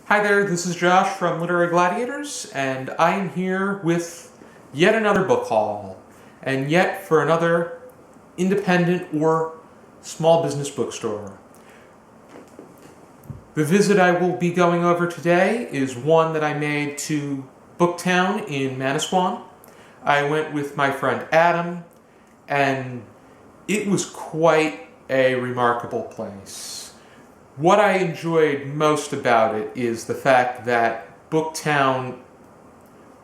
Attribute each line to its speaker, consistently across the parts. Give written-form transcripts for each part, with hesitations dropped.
Speaker 1: Hi there, this is Josh from Literary Gladiators, and I am here with yet another book haul, and yet for another independent or small business bookstore. The visit I will be going over today is one that I made to Booktowne in Manasquan. I went with my friend Adam, and it was quite a remarkable place. What I enjoyed most about it is the fact that Booktowne,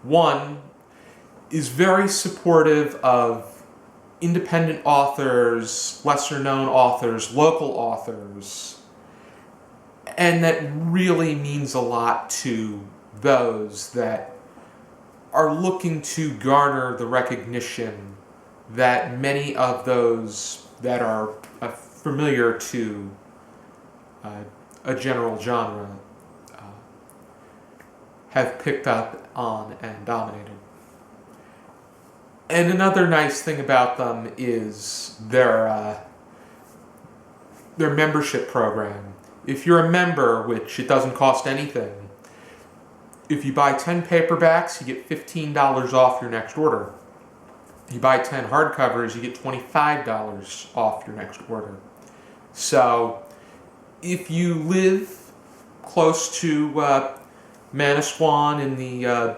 Speaker 1: one, is very supportive of independent authors, lesser-known authors, local authors, and that really means a lot to those that are looking to garner the recognition that many of those that are familiar to a general genre have picked up on and dominated. And another nice thing about them is their membership program. If you're a member, which it doesn't cost anything, if you buy 10 paperbacks, you get $15 off your next order. If you buy 10 hardcovers, you get $25 off your next order. So if you live close to Manasquan in the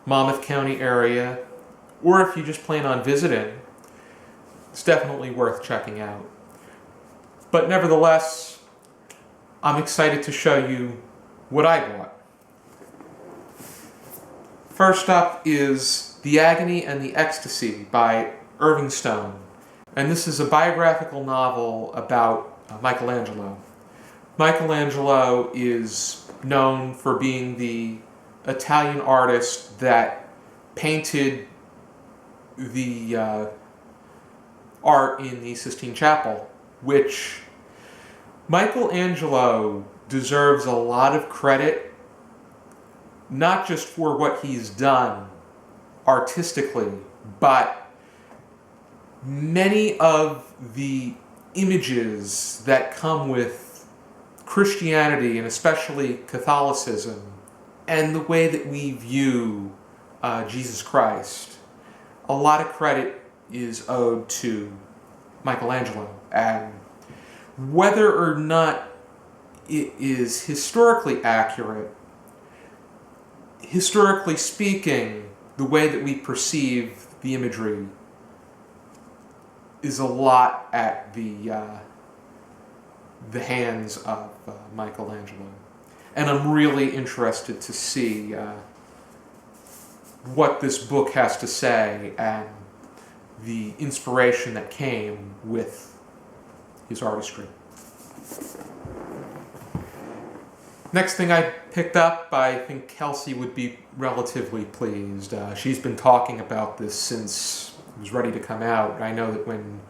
Speaker 1: Monmouth County area, or if you just plan on visiting, it's definitely worth checking out. But nevertheless, I'm excited to show you what I bought. First up is The Agony and the Ecstasy by Irving. And this is a biographical novel about Michelangelo. Michelangelo is known for being the Italian artist that painted the art in the Sistine Chapel, which Michelangelo deserves a lot of credit, not just for what he's done artistically, but many of the images that come with Christianity, and especially Catholicism, and the way that we view Jesus Christ. A lot of credit is owed to Michelangelo, and whether or not it is historically accurate, historically speaking, the way that we perceive the imagery is a lot at the hands of Michelangelo. And I'm really interested to see what this book has to say and the inspiration that came with his artistry. Next thing I picked up, I think Kelsey would be relatively pleased. She's been talking about this since it was ready to come out. I know that when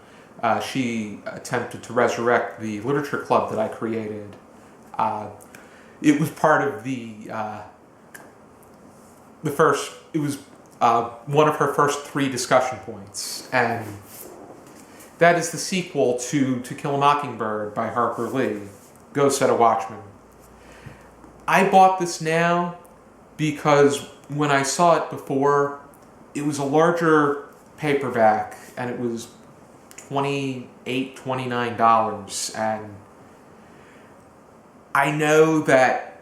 Speaker 1: she attempted to resurrect the literature club that I created, it was part of it was one of her first 3 discussion points, and that is the sequel to Kill a Mockingbird by Harper Lee, Go Set a Watchman. I bought this now because when I saw it before, it was a larger paperback, and it was $28, $29, and I know that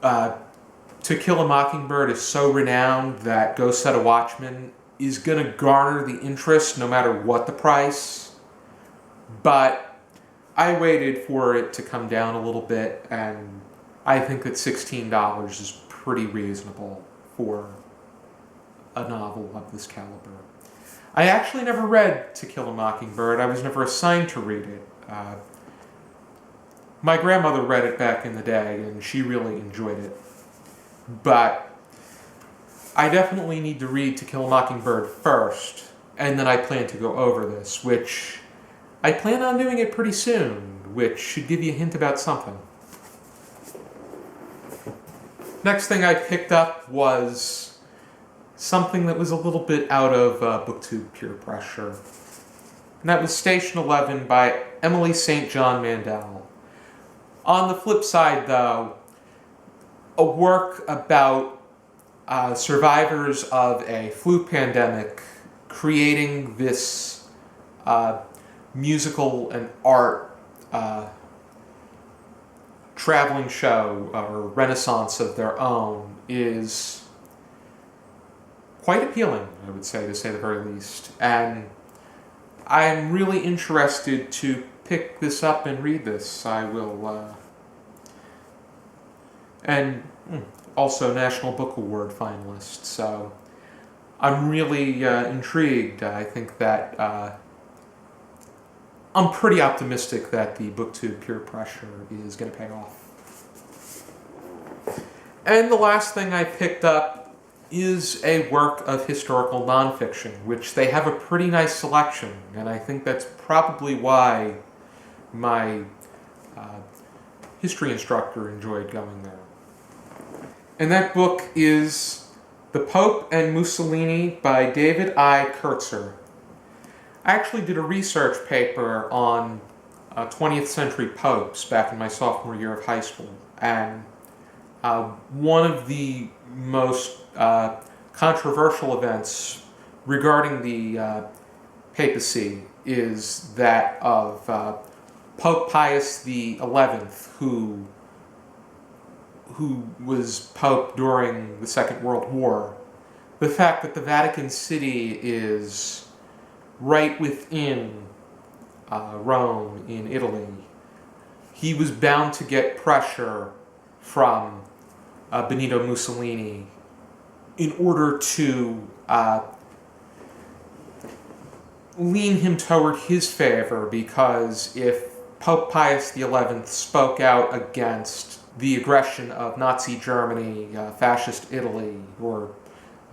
Speaker 1: To Kill a Mockingbird is so renowned that Go Set a Watchman is going to garner the interest no matter what the price, but I waited for it to come down a little bit, and I think that $16 is pretty reasonable for a novel of this caliber. I actually never read To Kill a Mockingbird. I was never assigned to read it. My grandmother read it back in the day, and she really enjoyed it. But I definitely need to read To Kill a Mockingbird first, and then I plan to go over this, which I plan on doing it pretty soon, which should give you a hint about something. Next thing I picked up was something that was a little bit out of BookTube peer pressure. And that was Station 11 by Emily St. John Mandel. On the flip side, though, a work about survivors of a flu pandemic creating this musical and art traveling show or renaissance of their own is quite appealing, I would say the very least. And I'm really interested to pick this up and read this. I will, and also National Book Award finalist, so I'm really intrigued. I think that I'm pretty optimistic that the BookTube peer pressure is going to pay off. And the last thing I picked up is a work of historical nonfiction, which they have a pretty nice selection, and I think that's probably why my history instructor enjoyed going there. And that book is The Pope and Mussolini by David I. Kertzer. I actually did a research paper on 20th century popes back in my sophomore year of high school, and one of the most controversial events regarding the papacy is that of Pope Pius XI, who was Pope during the Second World War. The fact that the Vatican City is right within Rome in Italy, he was bound to get pressure from Benito Mussolini in order to lean him toward his favor, because if Pope Pius XI spoke out against the aggression of Nazi Germany, fascist Italy, or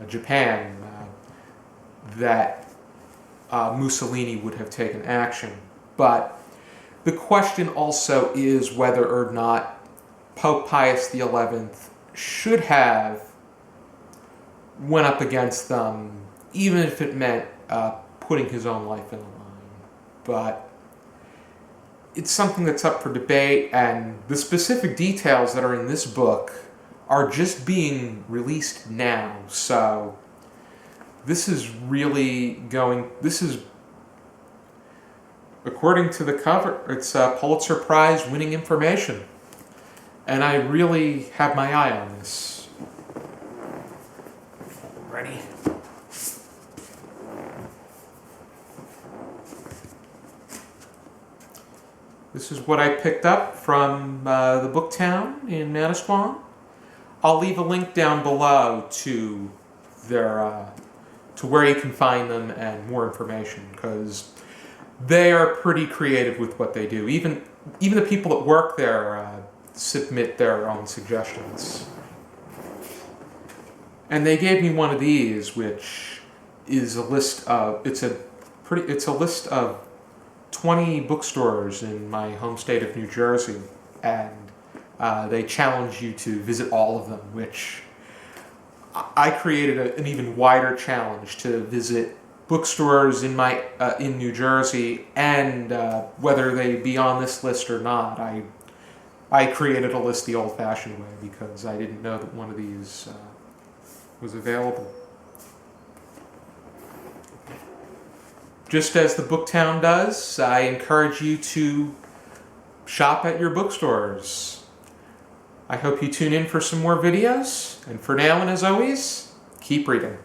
Speaker 1: Japan, that Mussolini would have taken action. But the question also is whether or not Pope Pius XI should have went up against them, even if it meant putting his own life in the line. But it's something that's up for debate, and the specific details that are in this book are just being released now. So this is according to the cover, it's Pulitzer Prize winning information. And I really have my eye on this. Ready? This is what I picked up from the Booktowne in Manasquan. I'll leave a link down below to their to where you can find them and more information, because they are pretty creative with what they do. Even the people that work there submit their own suggestions. And they gave me one of these, which is a list of it's a list of 20 bookstores in my home state of New Jersey, and they challenge you to visit all of them, which I created an even wider challenge to visit bookstores in New Jersey, and whether they be on this list or not. I created a list the old-fashioned way because I didn't know that one of these was available. Just as the Booktowne does, I encourage you to shop at your bookstores. I hope you tune in for some more videos, and for now and as always, keep reading.